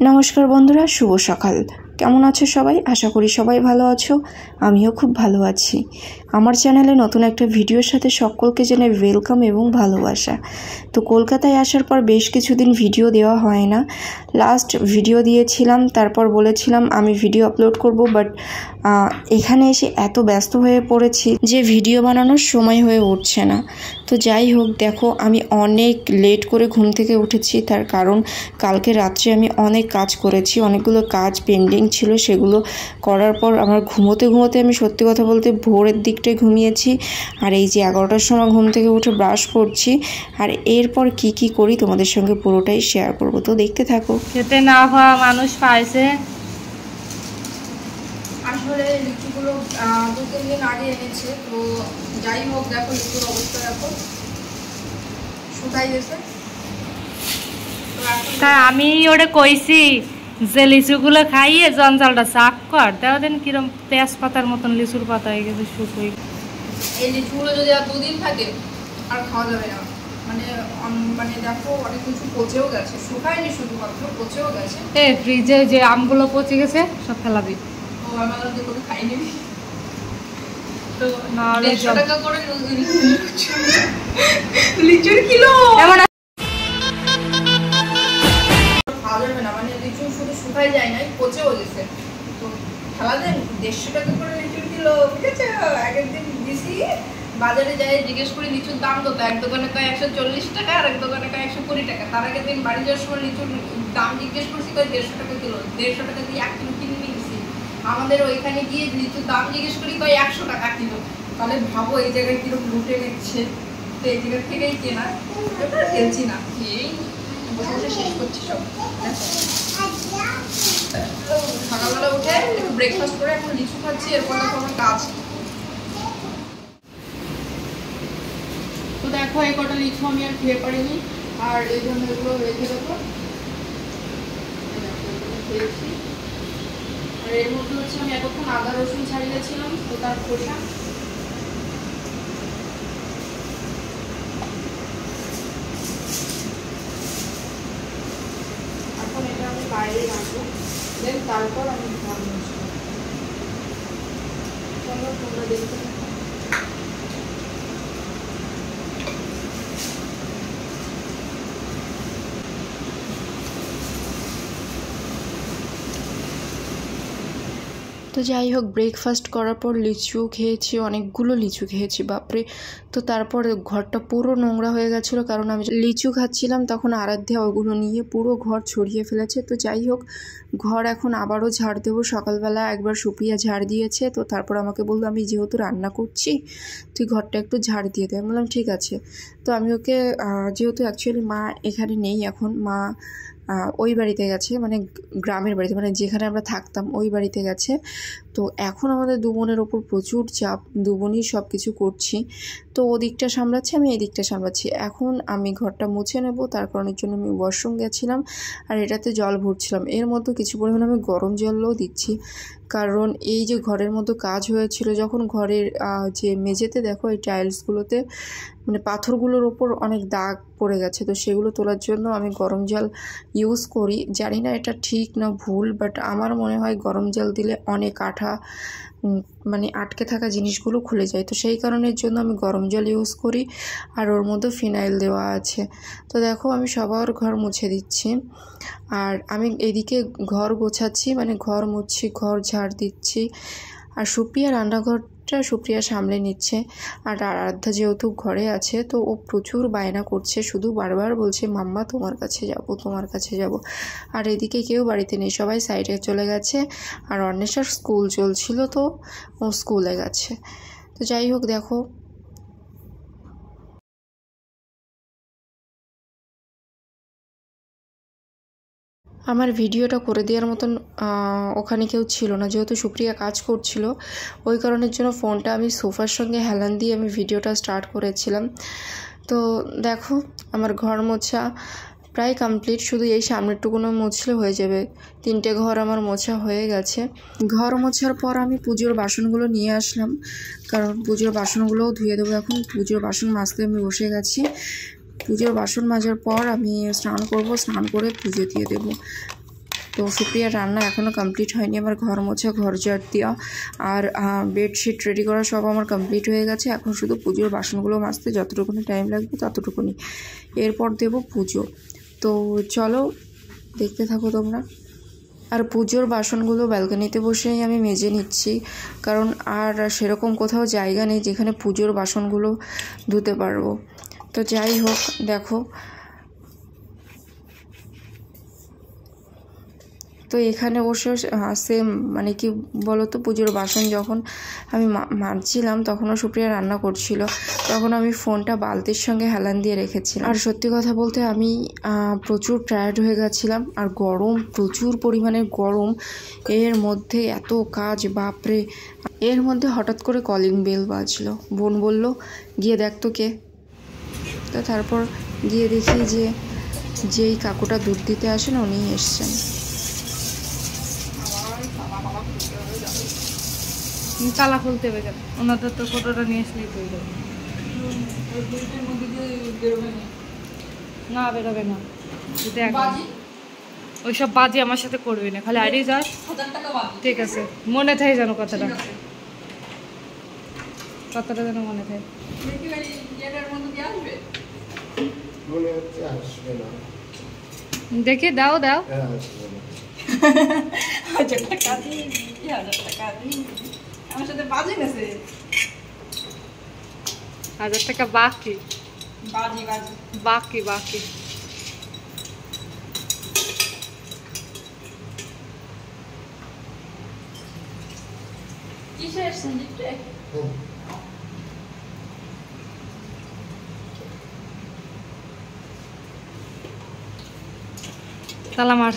নমস্কার বন্ধুরা, শুভ সকাল। কেমন আছো সবাই? আশা করি সবাই ভালো আছো। আমিও খুব ভালো আছি। আমার চ্যানেলে নতুন একটা ভিডিওর সাথে সকলকে জানাই ওয়েলকাম এবং ভালোবাসা। তো কলকাতায় আসার পর বেশ কিছুদিন ভিডিও দেওয়া হয় না। লাস্ট ভিডিও দিয়েছিলাম, তারপর বলেছিলাম আমি ভিডিও আপলোড করব, বাট এখানে এসে এত ব্যস্ত হয়ে পড়েছি যে ভিডিও বানানোর সময় হয়ে উঠছে না। তো যাই হোক, দেখো আমি অনেক লেট করে ঘুম থেকে উঠেছি। তার কারণ কালকে রাত্রে আমি অনেক কাজ করেছি, অনেকগুলো কাজ পেন্ডিং ছিল। সেগুলো করার পর আমার ঘুমোতে আমি সত্যি কথা বলতে ভোরের দিকটায় ঘুমিয়েছি। আর এই যে 11টার সময় ঘুম থেকে উঠে ব্রাশ করছি, আর এরপর কি করি তোমাদের সঙ্গে পুরোটাই শেয়ার করব। তো দেখতে থাকো। খেতে না হওয়া মানুষ পাইছে। আসলে লিচুগুলো 2-3 দিন আগে এনেছে। তো যাই হোক, দেখো লিচুর অবস্থা দেখো, শুকাই গেছে। তা আমি ওটা কইছি যে লিচুগুলো খাইয়ে জঞ্জালটা চাক কর, দেওয়া দেন কিরম তেজপাতার মতন লিচুর পাতা হয়ে গেছে শুকুই। এই লিচুগুলো যদি আর 2 দিন থাকে আর খাওয়া যাবে না। মানে দেখো অনেক কিছু পচেও গেছে, শুকায়নি শুধুমাত্র, পচেও গেছে। ফ্রিজে যে আমগুলো পচে গেছে সব ফেলাবি। ও আমার কোনো খাই নিবি। তো 150 টাকা করে লিচুর কিলো এমন খাওয়া যাবে না। মানে লিচু শুধু শুকাই যায় না, পচেও গেছে। তো খেলা দেন 150 টাকা করে লিচুর কিলো, ঠিক আছে? একদিন দিছি বাজারে যাই, জিজ্ঞেস করি লিচুর দাম কত। এক দোকানে কয় 140 টাকা, আর এক দোকানে কয় 120 টাকা। তার আগের দিন বাড়ি যাওয়ার সময় লিচুর দাম জিজ্ঞেস করছি, কয় 150 টাকা কিলো। 150 টাকা দিয়ে 1 কিলো কিনে নিয়েছি। আমাদের ওইখানে গিয়ে লিচুর দাম জিজ্ঞেস করি, কয় 100 টাকা কিলো। তাহলে ভাবো এই জায়গায় কিরকম লুটে নিচ্ছে। তো এই জায়গা থেকেই কেনা, এটা ফেলছি না, এই বসে বসে শেষ করছি সব। সকালবেলা উঠে একটু ব্রেকফাস্ট করে এখন লিচু খাচ্ছি, এরপর দেখো আমার কাজ। তো দেখো এই কটা লিচু আমি আর খেয়ে পারিনি, আর এই জন্য এগুলো রেখে দেবো। খেয়েছি। আর এর মধ্যে হচ্ছে আমি এতক্ষণ আদা রসুন ছাড়িয়েছিলাম, তো তার খোসা। এখন এটা আমি বাইরে রাখবো, দেন তারপর আমি ঘর মুছবো। চলো তোমরা দেখতে থাকো। তো যাই হোক, ব্রেকফাস্ট করার পর লিচু খেয়েছি, অনেকগুলো লিচু খেয়েছি, বাপরে। তো তারপর ঘরটা পুরো নোংরা হয়ে গেছিলো, কারণ আমি লিচু খাচ্ছিলাম তখন আরাধ্যা ওগুলো নিয়ে পুরো ঘর ছড়িয়ে ফেলেছে। তো যাই হোক, ঘর এখন আবারও ঝাড় দেবো। সকালবেলা একবার সুপ্রিয়া ঝাড় দিয়েছে, তো তারপর আমাকে বললো আমি যেহেতু রান্না করছি তুই ঘরটা একটু ঝাড় দিয়ে দে। আমি বললাম ঠিক আছে। তো আমি ওকে, যেহেতু অ্যাকচুয়ালি মা এখানে নেই এখন, মা ওই বাড়িতে গেছে, মানে গ্রামের বাড়িতে, মানে যেখানে আমরা থাকতাম ওই বাড়িতে গেছে। তো এখন আমাদের 2 বোনের ওপর প্রচুর চাপ, 2 বোনই সব কিছু করছি। তো ও দিকটা সামলাচ্ছে, আমি এই দিকটা সামলাচ্ছি। এখন আমি ঘরটা মুছে নেব, তার কারণের জন্য আমি ওয়াশরুম গেছিলাম আর এটাতে জল ভরছিলাম। এর মধ্যে কিছু পরিমাণে আমি গরম জলও দিচ্ছি, কারণ এই যে ঘরের মধ্যে কাজ হয়েছিল, যখন ঘরের যে মেঝেতে দেখো এই টাইলসগুলোতে মানে পাথরগুলোর ওপর অনেক দাগ পড়ে গেছে, তো সেগুলো তোলার জন্য আমি গরম জল ইউজ করি। জানি না এটা ঠিক না ভুল, বাট আমার মনে হয় গরম জল দিলে অনেক আঠা মানে আটকে থাকা জিনিসগুলো খুলে যায়। তো সেই কারণের জন্য আমি গরম জল ইউজ করি, আর ওর মধ্যে ফিনাইল দেওয়া আছে। তো দেখো আমি সবার ঘর মুছে দিচ্ছি, আর আমি এদিকে ঘর গোছাচ্ছি, মানে ঘর মুছছি, ঘর ঝাড় দিচ্ছি। আর সুপ্রিয়া রান্নাঘরটা সুপ্রিয়া সামলে নিচ্ছে। আর আরাধ্যা যেহেতু ঘরে আছে, তো ও প্রচুর বায়না করছে, শুধু বারবার বলছে মাম্মা তোমার কাছে যাব, তোমার কাছে যাব। আর এদিকে কেউ বাড়িতে নেই, সবাই সাইডে চলে গেছে। আর অন্বেষার স্কুল চলছিল, তো ও স্কুলে গেছে। তো যাই হোক, দেখো আমার ভিডিওটা করে দেওয়ার মতন ওখানে কেউ ছিল না, যেহেতু সুপ্রিয়া কাজ করছিল। ওই কারণের জন্য ফোনটা আমি সোফার সঙ্গে হেলান দিয়ে আমি ভিডিওটা স্টার্ট করেছিলাম। তো দেখো আমার ঘর মোছা প্রায় কমপ্লিট, শুধু এই সামনেরটুকুনো মুছলে হয়ে যাবে। 3টে ঘর আমার মোছা হয়ে গেছে। ঘর মোছার পর আমি পুজোর বাসনগুলো নিয়ে আসলাম, কারণ পুজোর বাসনগুলোও ধুয়ে দেবো। এখন পুজোর বাসন মাজতে আমি বসে গেছি। পুজোর বাসন মাজার পর আমি স্নান করব, স্নান করে পুজো দিয়ে দেবো। তো সুপ্রিয়ার রান্না এখনও কমপ্লিট হয়নি। আমার ঘর মোছা, ঘর ঝাড় দেওয়া আর বেডশিট রেডি করা সব আমার কমপ্লিট হয়ে গেছে। এখন শুধু পুজোর বাসনগুলো মাজতে যতটুকুনি টাইম লাগবে ততটুকুনি, এরপর দেব পুজো। তো চলো দেখতে থাকো তোমরা। আর পুজোর বাসনগুলো ব্যালকনিতে বসেই আমি মেজে নিচ্ছি, কারণ আর সেরকম কোথাও জায়গা নেই যেখানে পুজোর বাসনগুলো ধুতে পারবো। তো যাই হোক, দেখো তো এখানে বসে সেম মানে কি বলো তো, পুজোর বাসন যখন আমি মাজছিলাম তখনও সুপ্রিয়া রান্না করছিল, তখন আমি ফোনটা বালতির সঙ্গে হেলান দিয়ে রেখেছিলাম। আর সত্যি কথা বলতে আমি প্রচুর টায়ার্ড হয়ে গেছিলাম, আর গরম, প্রচুর পরিমাণে গরম, এর মধ্যে এত কাজ, বাপরে। এর মধ্যে হঠাৎ করে কলিং বেল বাজলো। বোন বলল গিয়ে দেখ তো কে। তো তারপর গিয়ে দেখি যে যেই কাকুটা দুধ দিতে আসেন উনি এসছেন। তালা খুলতে হবে কেন? ওনাদের তো ফটোটা নিয়ে আসলেই তো না, বেরোবে না। ওইসব বাজি আমার সাথে করবি না, খালি আইডি যা। ঠিক আছে, মনে থাকে যেন কথাটা, কথাটা যেন মনে থাকে। দেখি দাও দাও। 1000 টাকা দিই, 1000 টাকা দিই। আমার সাথে বাজি গেছে। 1000 টাকা বাকি, বাজি বাজি বাকি বাকি। কিসের সঞ্জিতে? তালামার।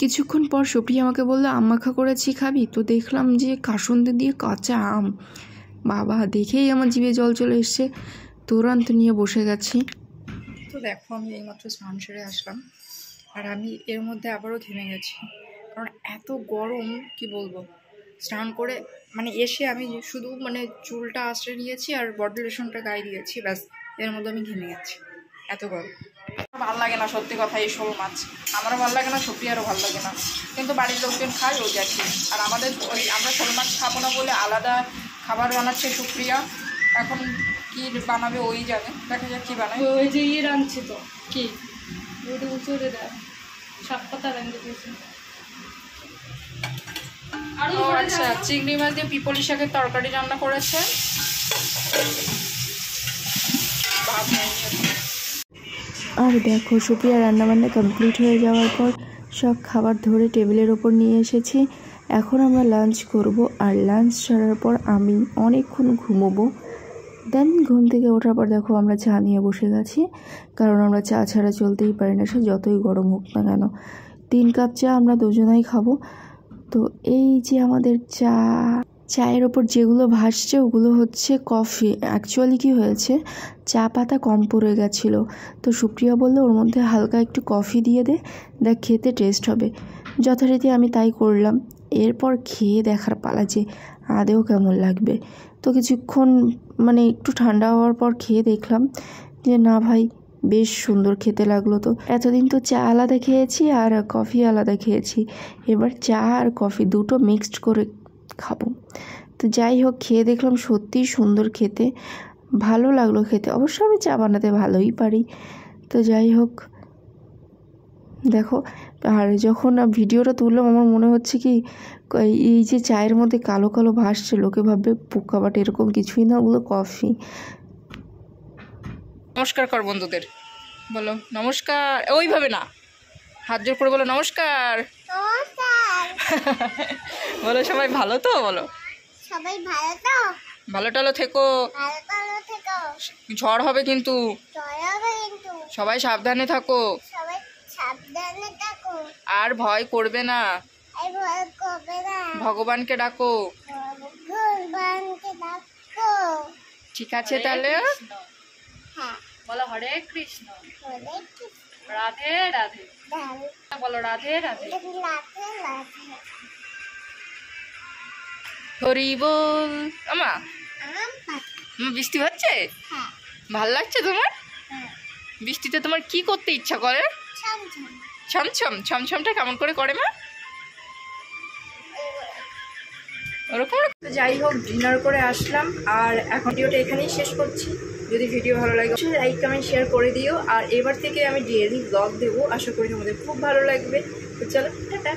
কিছুক্ষণ পর সুপ্রিয়া আমাকে বললো আম মাখা করেছি, খাবি? তো দেখলাম যে কাসুন্দি দিয়ে কাঁচা আম, বাবা দেখেই আমার জিভে জল চলে এসছে, তুরন্ত নিয়ে বসে গেছি। তো দেখো আমি এইমাত্র স্নান সেরে আসলাম, আর আমি এর মধ্যে আবারও ঘেমে গেছি, কারণ এত গরম কি বলবো। স্নান করে মানে এসে আমি শুধু মানে চুলটা আঁচড়ে নিয়েছি আর বডি লোশনটা গায়ে দিয়েছি, ব্যাস এর মধ্যে আমি ঘেমে গেছি, এত গরম। ভালো লাগে না সত্যি কথা এই শোল মাছ, আমারও ভালো লাগে না, সুপ্রিয়ারও ভালো লাগে না, কিন্তু বাড়ির লোকজন খায় ওই দেখি। আর আমাদের ওই আমরা শোল মাছ খাবো না বলে আলাদা খাবার বানাচ্ছে সুপ্রিয়া, এখন কি বানাবে ওই জানে, দেখা যাক কি বানায়। ওই যে ইয়ে রাঁধছি তো, কি ওইটা উঁচুরে দেয়, শাক পাতা রাঁধতে দিয়েছি। ও আচ্ছা, চিংড়ি মাছ দিয়ে পিপলি শাকের তরকারি রান্না করেছে। আর দেখো সুপ্রিয়া রান্নাবান্না কমপ্লিট হয়ে যাওয়ার পর সব খাবার ধরে টেবিলের ওপর নিয়ে এসেছি। এখন আমরা লাঞ্চ করব, আর লাঞ্চ সারার পর আমি অনেকক্ষণ ঘুমোবো। দেন ঘুম থেকে ওঠার পর দেখো আমরা চা নিয়ে বসে গেছি, কারণ আমরা চা ছাড়া চলতেই পারি না, সে যতই গরম হোক না কেন। 3 কাপ চা আমরা দুজনাই খাবো। তো এই যে আমাদের চায়ের ওপর যেগুলো ভাসছে ওগুলো হচ্ছে কফি। অ্যাকচুয়ালি কি হয়েছে, চা পাতা কম পড়ে গেছিলো, তো সুপ্রিয়া বললো ওর মধ্যে হালকা একটু কফি দিয়ে দে, দেখ খেতে টেস্ট হবে। যথারীতি আমি তাই করলাম। এরপর খেয়ে দেখার পালা যে আদেও কেমন লাগবে। তো কিছুক্ষণ মানে একটু ঠান্ডা হওয়ার পর খেয়ে দেখলাম যে না ভাই, বেশ সুন্দর খেতে লাগলো। তো এতদিন তো চা আলাদা খেয়েছি আর কফি আলাদা খেয়েছি, এবার চা আর কফি দুটো মিক্সড করে খাবো। তো যাই হোক, খেয়ে দেখলাম সত্যিই সুন্দর খেতে, ভালো লাগলো খেতে। অবশ্য আমি চা বানাতে ভালোই পারি। তো যাই হোক দেখো, আর যখন ভিডিওটা তুললাম আমার মনে হচ্ছে কি এই যে চায়ের মধ্যে কালো কালো ভাসছে, লোকে ভাববে পোকা, বাট এরকম কিছুই না, ওগুলো কফি। নমস্কার কর বন্ধুদের, বলো নমস্কার, ওইভাবে না, হাত জোর করে বলো নমস্কার। বলো সবাই ভালো তো, বলো সবাই ভালো তো, ভালো টালো থেকো, ভালো থেকো, ঝড় হবে কিন্তু, জয় হবে কিন্তু, সবাই সাবধানে থাকো, সবাই সাবধানে থাকো, আর ভয় করবে না, এই ভয় করবে না, ভগবানকে ডাকো, ভগবানকে ডাকো। ঠিক আছে তাহলে, হ্যাঁ বলো হরে কৃষ্ণ। হরে কৃষ্ণ। রাধে রাধে ডাল বলো, রাধে রাধে। লাফে লাফে হরি বল। আমা আম পাতা বৃষ্টি হচ্ছে, হ্যাঁ ভাল লাগছে তোমার? হ্যাঁ বৃষ্টিতে তোমার কি করতে ইচ্ছা করে? ছমছম ছমছম। ছমছমটা কেমন করে করে মা? ওরকম। যাই হোক, ডিনার করে আসলাম আর এখন ভিডিওটা এখানেই শেষ করছি। যদি ভিডিও ভালো লাগে অবশ্যই লাইক কমেন্ট শেয়ার করে দিও। আর এবার থেকে আমি ডেইলি ব্লগ দেবো, আশা করি তোমাদের খুব ভালো লাগবে। তো চলো টাটা।